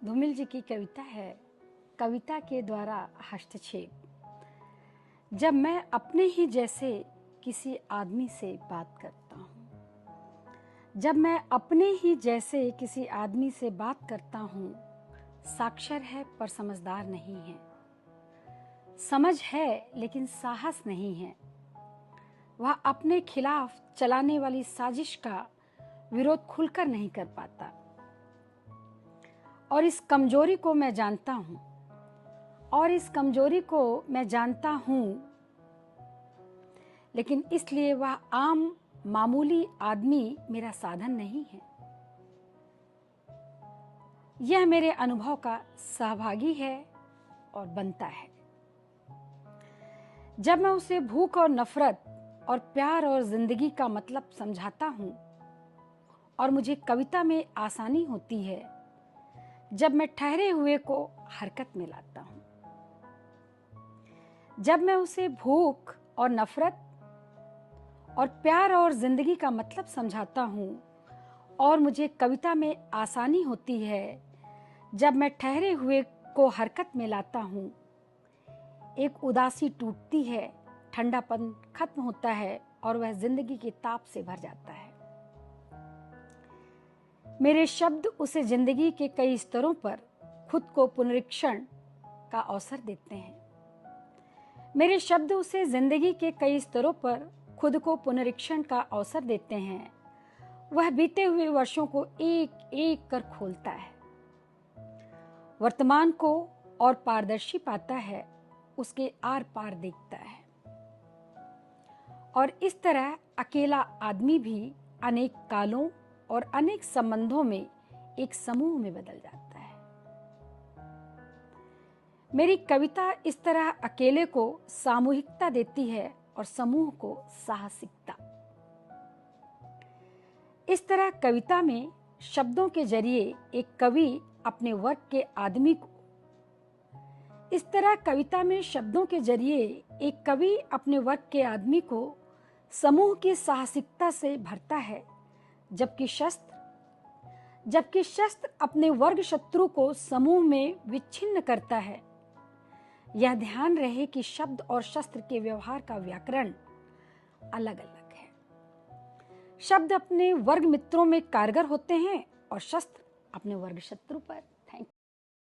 धूमिल जी की कविता है, कविता के द्वारा हस्तक्षेप। जब मैं अपने ही जैसे किसी आदमी से बात करता हूँ, जब मैं अपने ही जैसे किसी आदमी से बात करता हूँ, साक्षर है पर समझदार नहीं है, समझ है लेकिन साहस नहीं है। वह अपने खिलाफ चलाने वाली साजिश का विरोध खुलकर नहीं कर पाता और इस कमजोरी को मैं जानता हूँ लेकिन इसलिए वह आम मामूली आदमी मेरा साधन नहीं है। यह मेरे अनुभव का सहभागी है और बनता है। जब मैं उसे भूख और नफरत और प्यार और जिंदगी का मतलब समझाता हूँ और मुझे कविता में आसानी होती है, जब मैं ठहरे हुए को हरकत में लाता हूँ, जब मैं उसे भूख और नफरत और प्यार और जिंदगी का मतलब समझाता हूँ और मुझे कविता में आसानी होती है, जब मैं ठहरे हुए को हरकत में लाता हूँ, एक उदासी टूटती है, ठंडापन खत्म होता है और वह जिंदगी के ताप से भर जाता है। मेरे शब्द उसे जिंदगी के कई स्तरों पर खुद को पुनरीक्षण का अवसर देते हैं। मेरे शब्द उसे जिंदगी के कई स्तरों पर खुद को पुनरीक्षण का अवसर देते हैं। वह बीते हुए वर्षों को एक एक कर खोलता है, वर्तमान को और पारदर्शी पाता है, उसके आर पार देखता है और इस तरह अकेला आदमी भी अनेक कालों और अनेक संबंधों में एक समूह में बदल जाता है। मेरी कविता इस तरह अकेले को सामूहिकता देती है और समूह को साहसिकता। इस तरह कविता में शब्दों के जरिए एक कवि अपने वर्ग के आदमी को समूह की साहसिकता से भरता है, जबकि शस्त्र अपने वर्ग शत्रु को समूह में विच्छिन्न करता है। यह ध्यान रहे कि शब्द और शस्त्र के व्यवहार का व्याकरण अलग अलग है। शब्द अपने वर्ग मित्रों में कारगर होते हैं और शस्त्र अपने वर्ग शत्रु पर।